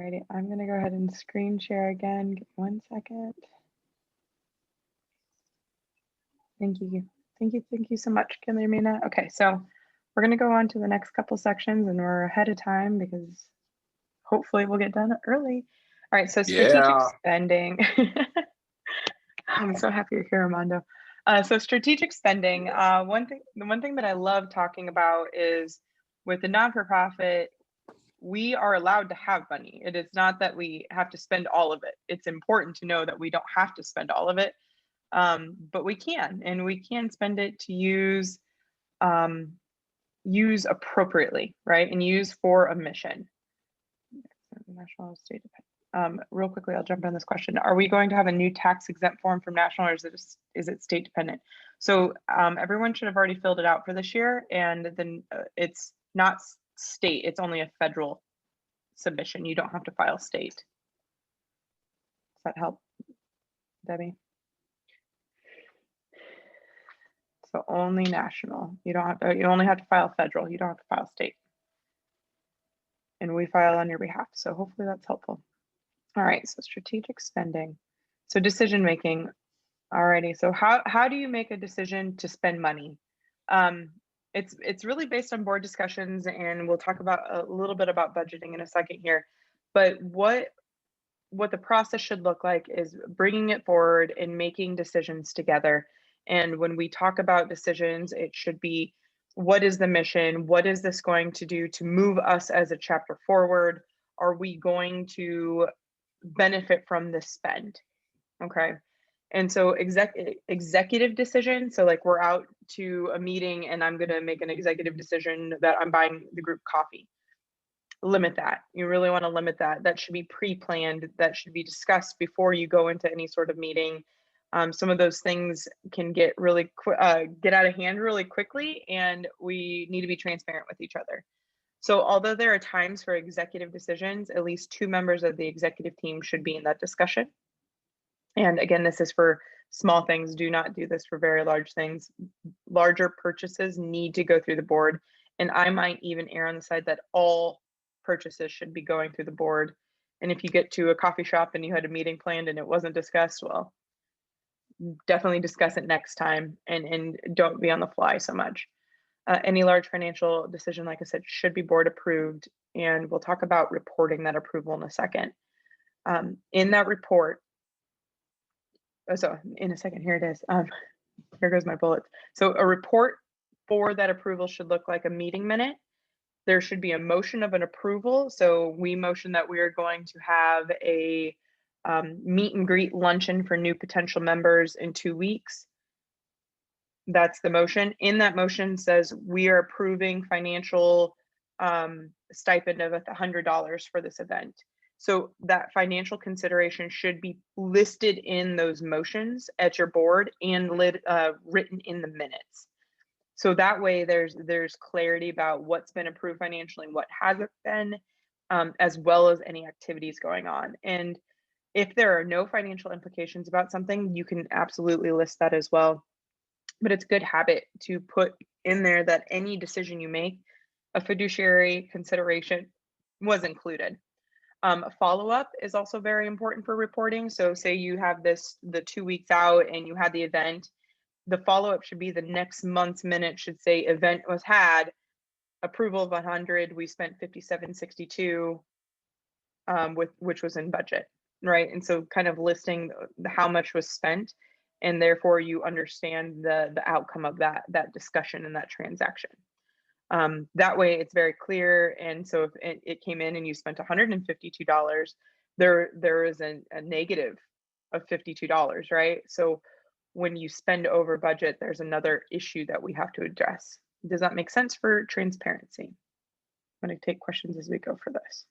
righty, I'm gonna go ahead and screen share again. Give me 1 second. Thank you. Thank you so much, Mina. Okay, so we're gonna go on to the next couple sections and we're ahead of time because hopefully we'll get done early. All right, so strategic spending. I'm so happy you're here, Armando. So strategic spending, the one thing that I love talking about is with the non-for-profit, we are allowed to have money. It is not that we have to spend all of it. It's important to know that we don't have to spend all of it, but we can, and we can spend it to use appropriately, right? And use for a mission. National, state dependent. Real quickly, I'll jump on this question. Are we going to have a new tax exempt form from national, or is it state dependent? So everyone should have already filled it out for this year, and then it's not state, it's only a federal submission. You don't have to file state. Does that help, Debbie? So only national. You don't have to, you only have to file federal. You don't have to file state. And we file on your behalf. So hopefully that's helpful. All right, so strategic spending. So decision making. Alrighty, so how do you make a decision to spend money? It's really based on board discussions, and we'll talk about a little bit about budgeting in a second here. But what the process should look like is bringing it forward and making decisions together. And when we talk about decisions, it should be, what is the mission? What is this going to do to move us as a chapter forward? Are we going to benefit from this spend? Okay. And so executive decision, so like we're out to a meeting and I'm going to make an executive decision that I'm buying the group coffee. Limit that. You really want to limit that. That should be pre-planned. That should be discussed before you go into any sort of meeting. Some of those things can get really get out of hand really quickly, and we need to be transparent with each other. So although there are times for executive decisions, at least 2 members of the executive team should be in that discussion. And again, this is for small things. Do not do this for very large things. Larger purchases need to go through the board. And I might even err on the side that all purchases should be going through the board. And if you get to a coffee shop and you had a meeting planned and it wasn't discussed, well, definitely discuss it next time, and don't be on the fly so much. Any large financial decision, like I said, should be board approved. And we'll talk about reporting that approval in a second. In that report, so in a second, here it is. Here goes my bullets. So a report for that approval should look like a meeting minute. There should be a motion of an approval. So we motion that we are going to have a meet and greet luncheon for new potential members in 2 weeks. That's the motion. In that motion says we are approving financial stipend of $100 for this event. So that financial consideration should be listed in those motions at your board and written in the minutes. So that way there's clarity about what's been approved financially and what hasn't been, as well as any activities going on. And if there are no financial implications about something, you can absolutely list that as well. But it's good habit to put in there that any decision you make, a fiduciary consideration was included. Follow-up is also very important for reporting. So say you have the 2 weeks out and you had the event, the follow-up should be the next month's minute should say event was had, approval of 100, we spent 57.62, which was in budget, right? And so kind of listing how much was spent, and therefore you understand the outcome of that discussion and that transaction. That way it's very clear. And so if it came in and you spent $152, there is a negative of $52, right? So when you spend over budget, there's another issue that we have to address. Does that make sense for transparency? I'm going to take questions as we go for this.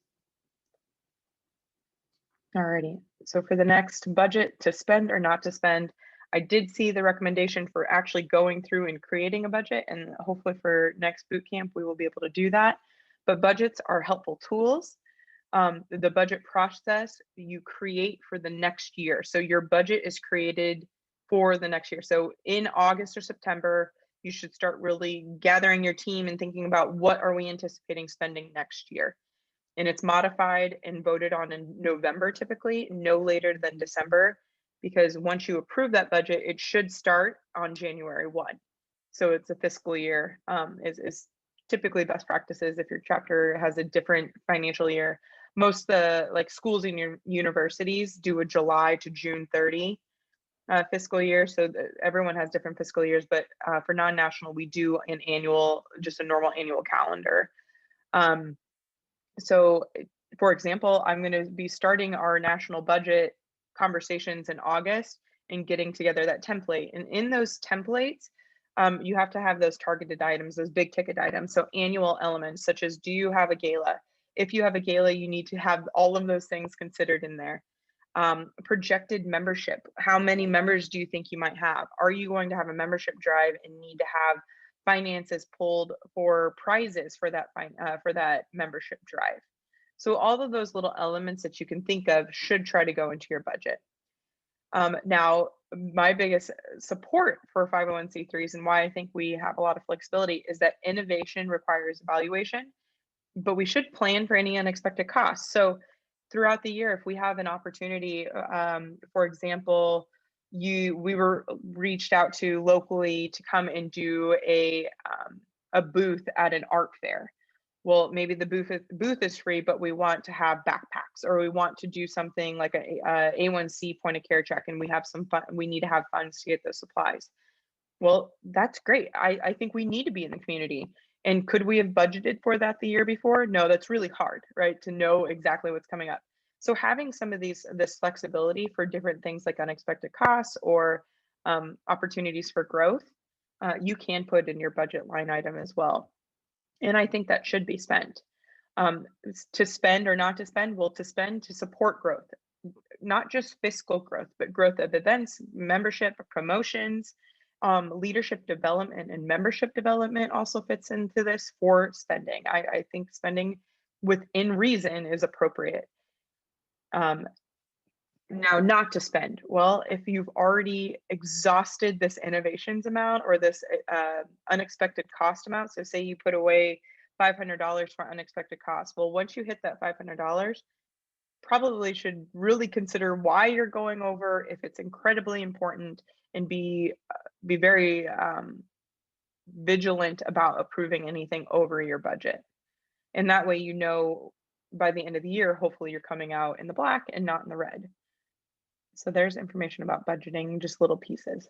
Alrighty, so for the next budget to spend or not to spend, I did see the recommendation for actually going through and creating a budget, and hopefully for next boot camp, we will be able to do that. But budgets are helpful tools. The budget process you create for the next year. So your budget is created for the next year. So in August or September, you should start really gathering your team and thinking about what are we anticipating spending next year. and it's modified and voted on in November typically, no later than December, because once you approve that budget, it should start on January 1. So it's a fiscal year, is typically best practices if your chapter has a different financial year. Most like schools and universities do a July to June 30 fiscal year. So everyone has different fiscal years, but for non-national, we do an annual, just a normal annual calendar. So for example, I'm going to be starting our national budget conversations in August and getting together that template. And in those templates, you have to have those targeted items, those big ticket items. So annual elements such as, do you have a gala? If you have a gala, you need to have all of those things considered in there. Projected membership. How many members do you think you might have? Are you going to have a membership drive and need to have finances pulled for prizes for that membership drive? So all of those little elements that you can think of should try to go into your budget. Now, my biggest support for 501c3s and why I think we have a lot of flexibility is that innovation requires evaluation, but we should plan for any unexpected costs. So throughout the year, if we have an opportunity, for example, we were reached out to locally to come and do a booth at an art fair. Well, maybe the booth is free, but we want to have backpacks, or we want to do something like a A1C point of care check, and we have some fun. We need to have funds to get those supplies. Well, that's great. I think we need to be in the community. And could we have budgeted for that the year before? No, that's really hard, right? To know exactly what's coming up. So having some of this flexibility for different things like unexpected costs or opportunities for growth, you can put in your budget line item as well. And I think that should be spent. To spend or not to spend, well, to spend to support growth, not just fiscal growth, but growth of events, membership, promotions, leadership development and membership development also fits into this for spending. I think spending within reason is appropriate. Now, not to spend. Well, if you've already exhausted this innovations amount or this unexpected cost amount, so say you put away $500 for unexpected costs. Well, once you hit that $500, probably should really consider why you're going over, if it's incredibly important, and be very vigilant about approving anything over your budget. And that way, you know, by the end of the year, hopefully you're coming out in the black and not in the red. So there's information about budgeting, just little pieces.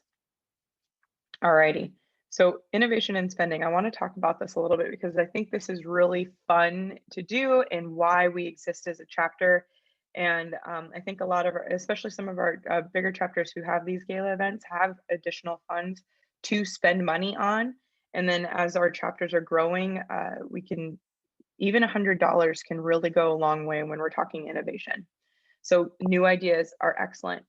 Alrighty. So innovation and spending, I want to talk about this a little bit because I think this is really fun to do and why we exist as a chapter. And I think a lot of our, especially some of our bigger chapters who have these gala events, have additional funds to spend money on. And then as our chapters are growing, we can, even $100 can really go a long way when we're talking innovation. So new ideas are excellent.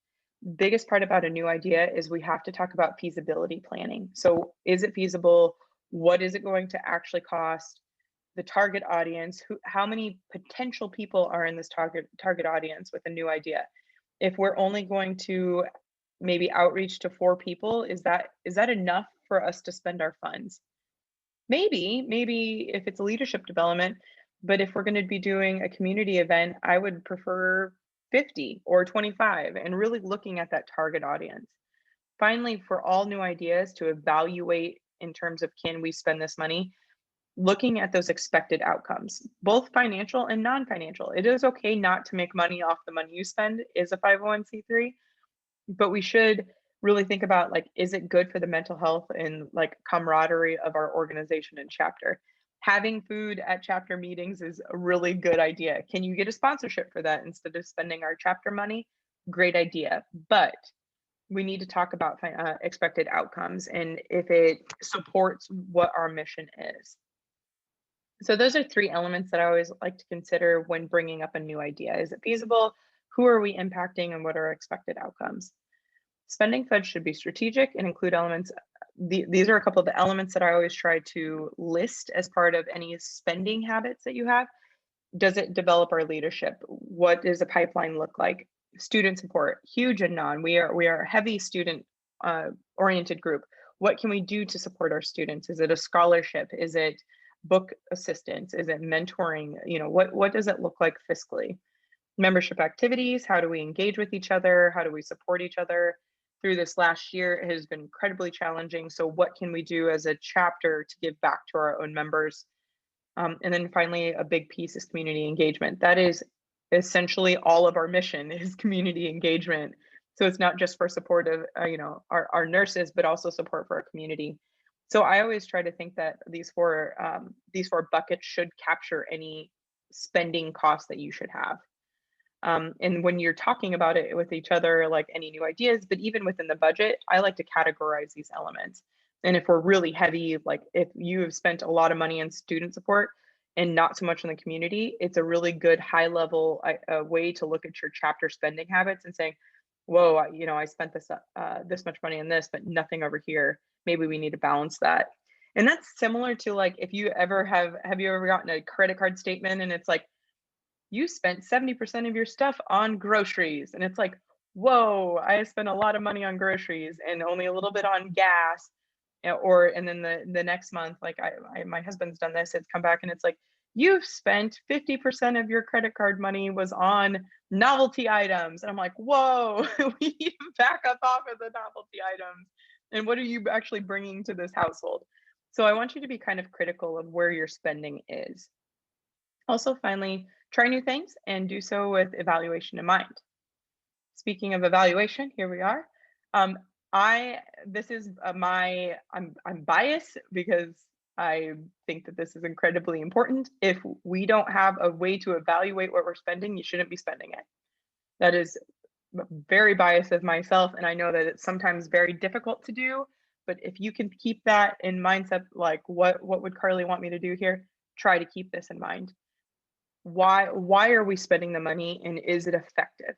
Biggest part about a new idea is we have to talk about feasibility planning. So is it feasible? What is it going to actually cost? The target audience, how many potential people are in this target audience with a new idea? If we're only going to maybe outreach to 4 people, is that enough for us to spend our funds? Maybe if it's a leadership development, but if we're going to be doing a community event, I would prefer 50 or 25 and really looking at that target audience. Finally, for all new ideas to evaluate in terms of, can we spend this money? Looking at those expected outcomes, both financial and non-financial. It is okay not to make money off the money you spend as a 501c3, but we should really think about, like, is it good for the mental health and like camaraderie of our organization and chapter? Having food at chapter meetings is a really good idea. Can you get a sponsorship for that instead of spending our chapter money? Great idea. But we need to talk about expected outcomes and if it supports what our mission is. So those are 3 elements that I always like to consider when bringing up a new idea. Is it feasible? Who are we impacting? And what are our expected outcomes? Spending fudge should be strategic and include elements. These are a couple of the elements that I always try to list as part of any spending habits that you have. Does it develop our leadership? What does a pipeline look like? Student support, huge and non. We are a heavy student oriented group. What can we do to support our students? Is it a scholarship? Is it book assistance? Is it mentoring? You know, what does it look like fiscally? Membership activities, how do we engage with each other? How do we support each other? Through this last year, it has been incredibly challenging. So what can we do as a chapter to give back to our own members? And then finally, a big piece is community engagement. That is essentially all of our mission is community engagement. So it's not just for support of our nurses, but also support for our community. So I always try to think that these four buckets should capture any spending costs that you should have. And when you're talking about it with each other, like any new ideas, but even within the budget, I like to categorize these elements. And if we're really heavy, like if you have spent a lot of money on student support and not so much in the community, it's a really good high level way to look at your chapter spending habits and saying, whoa, I spent this much money on this, but nothing over here. Maybe we need to balance that. And that's similar to like, if you ever have you ever gotten a credit card statement and it's like, you spent 70% of your stuff on groceries. And it's like, whoa, I spent a lot of money on groceries and only a little bit on gas. And then the next month, like my husband's done this, it's come back and it's like, you've spent 50% of your credit card money was on novelty items. And I'm like, whoa, we need to back up off of the novelty items. And what are you actually bringing to this household? So I want you to be kind of critical of where your spending is. Also, finally, try new things and do so with evaluation in mind. Speaking of evaluation, here we are. I'm biased because I think that this is incredibly important. If we don't have a way to evaluate what we're spending, you shouldn't be spending it. That is very biased of myself, and I know that it's sometimes very difficult to do, but if you can keep that in mindset, like what would Carly want me to do here? Try to keep this in mind. Why are we spending the money and is it effective?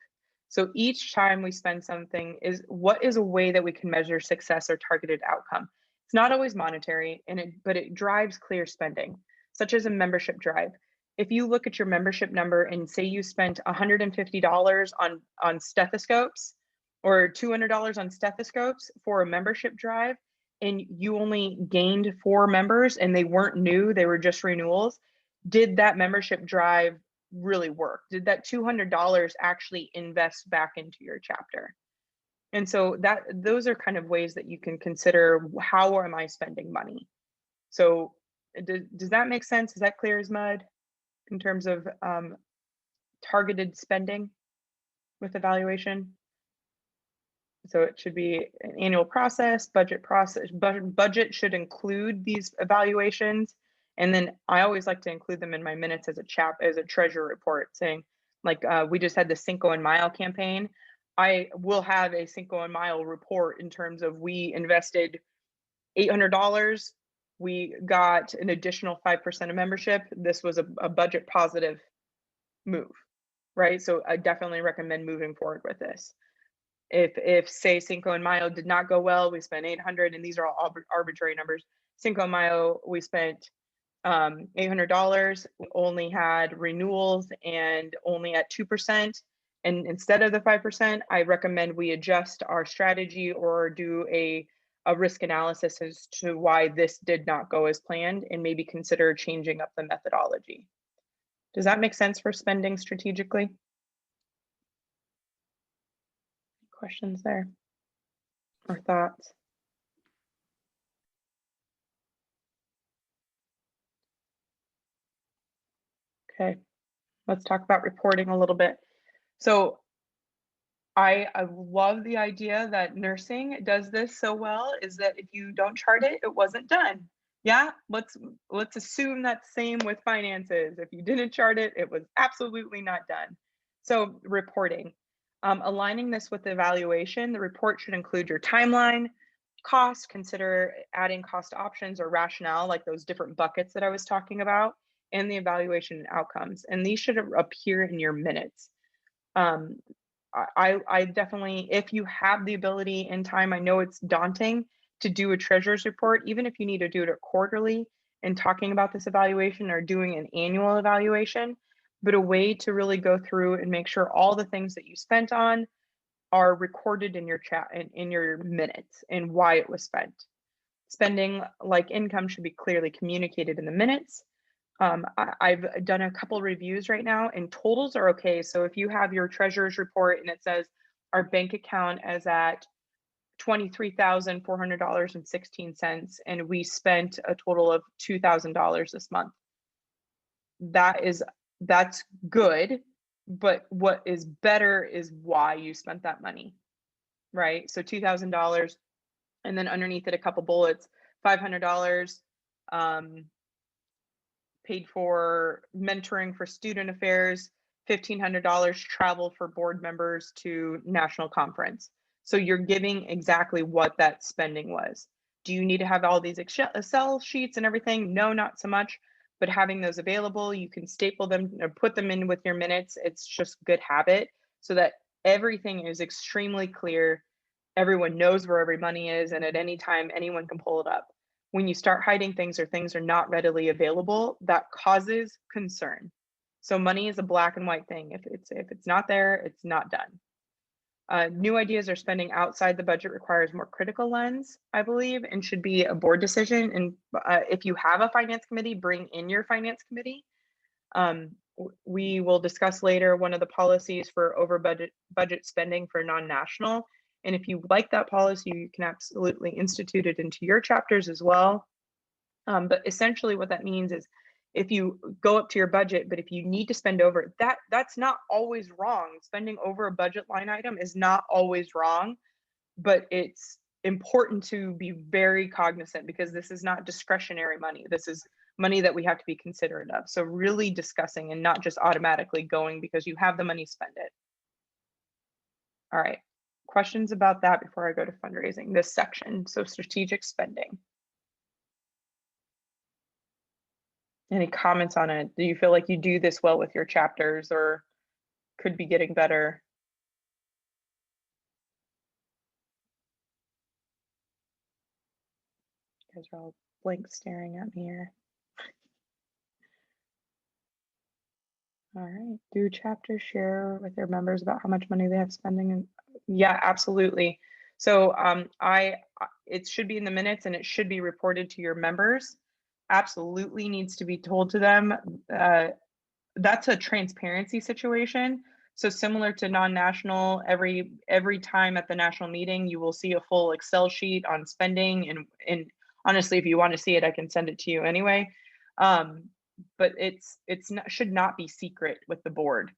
So each time we spend something, what is a way that we can measure success or targeted outcome? It's not always monetary, but it drives clear spending, such as a membership drive. If you look at your membership number and say you spent $150 on stethoscopes or $200 on stethoscopes for a membership drive, and you only gained 4 members and they weren't new, they were just renewals, did that membership drive really work? Did that $200 actually invest back into your chapter? And so those are kind of ways that you can consider, how am I spending money? So does that make sense? Is that clear as mud in terms of targeted spending with evaluation? So it should be an annual process. Budget should include these evaluations. And then I always like to include them in my minutes as a treasure report, saying like we just had the Cinco and Mile campaign. I will have a Cinco and Mile report in terms of we invested $800. We got an additional 5% of membership. This was a budget positive move, right? So I definitely recommend moving forward with this. If say Cinco and Mayo did not go well, we spent 800, and these are all arbitrary numbers. Cinco and Mayo, we spent $800. We only had renewals and only at 2%. And instead of the 5%, I recommend we adjust our strategy or do a risk analysis as to why this did not go as planned, and maybe consider changing up the methodology. Does that make sense for spending strategically? Questions there or thoughts? Okay, let's talk about reporting a little bit. So I love the idea that nursing does this so well, is that if you don't chart it, it wasn't done. Yeah, let's assume that's same with finances. If you didn't chart it, it was absolutely not done. So reporting, aligning this with the evaluation, the report should include your timeline, cost, consider adding cost options or rationale, like those different buckets that I was talking about, and the evaluation and outcomes. And these should appear in your minutes. I definitely, if you have the ability and time, I know it's daunting to do a treasurer's report, even if you need to do it quarterly and talking about this evaluation or doing an annual evaluation, but a way to really go through and make sure all the things that you spent on are recorded in your chat and in your minutes and why it was spent. Spending like income should be clearly communicated in the minutes. I've done a couple reviews right now, and totals are okay. So if you have your treasurer's report and it says our bank account is at $23,400.16, and we spent a total of $2,000 this month, that's good. But what is better is why you spent that money, right? So $2,000, and then underneath it a couple bullets, $500 paid for mentoring for student affairs, $1,500 travel for board members to national conference. So you're giving exactly what that spending was. Do you need to have all these Excel sheets and everything? No, not so much, but having those available, you can staple them or put them in with your minutes. It's just good habit so that everything is extremely clear. Everyone knows where every money is, and at any time, anyone can pull it up. When you start hiding things or things are not readily available, that causes concern. So money is a black and white thing. If it's not there, it's not done. New ideas or spending outside the budget requires more critical lens, I believe, and should be a board decision. And if you have a finance committee, bring in your finance committee. We will discuss later one of the policies for over budget spending for non-national. And if you like that policy, you can absolutely institute it into your chapters as well. But essentially what that means is if you go up to your budget, but if you need to spend over, that's not always wrong. Spending over a budget line item is not always wrong, but it's important to be very cognizant because this is not discretionary money. This is money that we have to be considerate of. So really discussing and not just automatically going because you have the money, spend it. All right. Questions about that before I go to fundraising, this section. So strategic spending. Any comments on it? Do you feel like you do this well with your chapters or could be getting better? You guys are all blank staring at me here. All right. Do chapters share with their members about how much money they have spending? And yeah, absolutely. So it should be in the minutes and it should be reported to your members. Absolutely needs to be told to them. That's a transparency situation. So similar to non-national, every time at the national meeting, you will see a full Excel sheet on spending. And honestly, if you want to see it, I can send it to you anyway. But should not be secret with the board.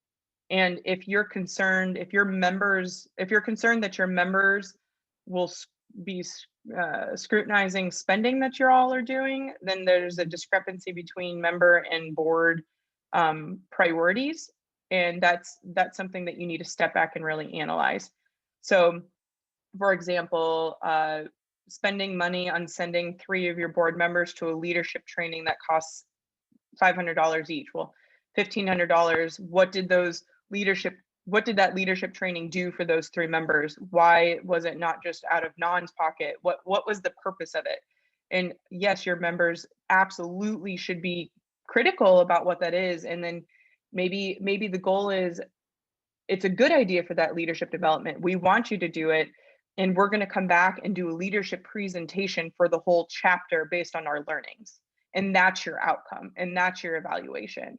And if you're concerned that your members will be scrutinizing spending that you all are doing, then there's a discrepancy between member and board priorities. And that's something that you need to step back and really analyze. So for example, spending money on sending 3 of your board members to a leadership training that costs $500 each. Well, $1,500. What did that leadership training do for those 3 members? Why was it not just out of NAHN's pocket? What was the purpose of it? And yes, your members absolutely should be critical about what that is. And then maybe the goal is it's a good idea for that leadership development. We want you to do it. And we're going to come back and do a leadership presentation for the whole chapter based on our learnings. And that's your outcome and that's your evaluation.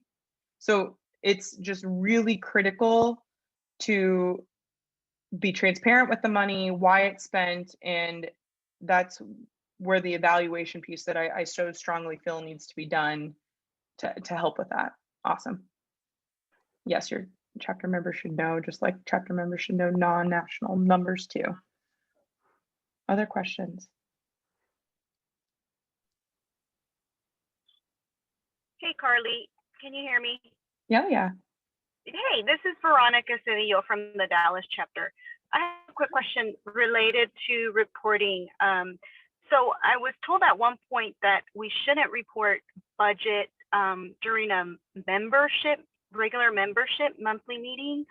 So it's just really critical to be transparent with the money, why it's spent, and that's where the evaluation piece that I so strongly feel needs to be done to help with that. Awesome. Yes, your chapter members should know, just like chapter members should know non-national numbers too. Other questions? Hey, Carly, can you hear me? Yeah. Hey, this is Veronica Cedillo from the Dallas chapter. I have a quick question related to reporting. So I was told at one point that we shouldn't report budget during a regular membership monthly meeting,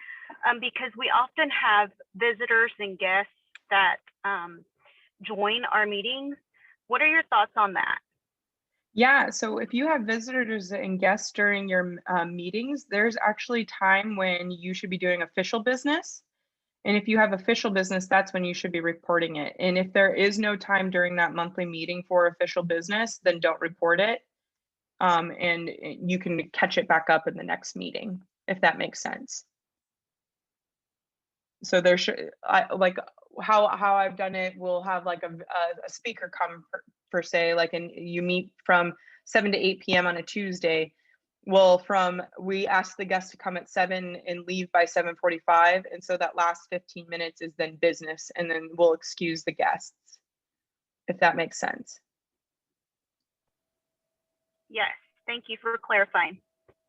because we often have visitors and guests that join our meetings. What are your thoughts on that? Yeah, so if you have visitors and guests during your meetings, there's actually time when you should be doing official business. And if you have official business, that's when you should be reporting it. And if there is no time during that monthly meeting for official business, then don't report it. And you can catch it back up in the next meeting, if that makes sense. So there should, like how I've done it, we'll have like a speaker come per se, like, and you meet from 7 to 8 p.m. on a Tuesday. Well, we ask the guests to come at 7 and leave by 7:45, and so that last 15 minutes is then business, and then we'll excuse the guests, if that makes sense. Yes, thank you for clarifying.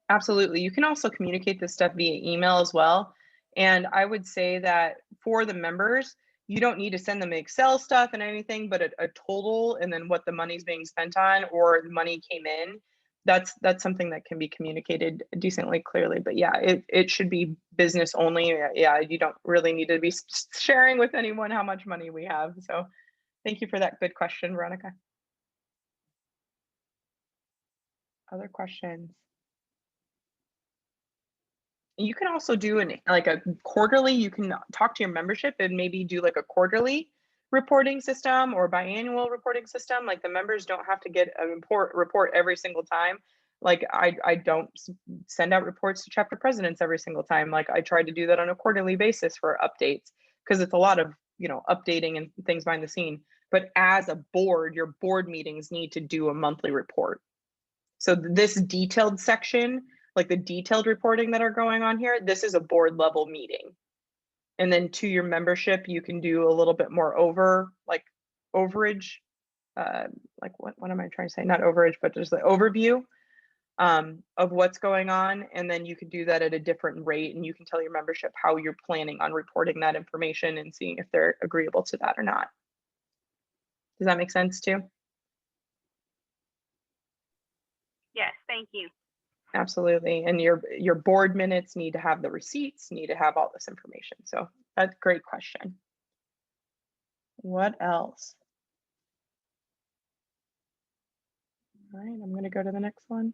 Absolutely. You can also communicate this stuff via email as well. And I would say that for the members, you don't need to send them Excel stuff and anything, but a total and then what the money's being spent on or the money came in. That's something that can be communicated decently clearly. But yeah, it should be business only. Yeah, you don't really need to be sharing with anyone how much money we have. So thank you for that good question, Veronica. Other questions? You can also do like a quarterly, you can talk to your membership and maybe do like a quarterly reporting system or biannual reporting system. Like the members don't have to get a report every single time. Like I don't send out reports to chapter presidents every single time. Like I try to do that on a quarterly basis for updates because it's a lot of, updating and things behind the scene. But as a board, your board meetings need to do a monthly report. So this detailed section, like the detailed reporting that are going on here, this is a board level meeting. And then to your membership, you can do a little bit more overage, like what am I trying to say? Not overage, but just the overview of what's going on. And then you can do that at a different rate, and you can tell your membership how you're planning on reporting that information and seeing if they're agreeable to that or not. Does that make sense too? Yes, thank you. Absolutely. And your board minutes need to have the receipts, need to have all this information. So that's a great question. What else? All right, I'm going to go to the next one.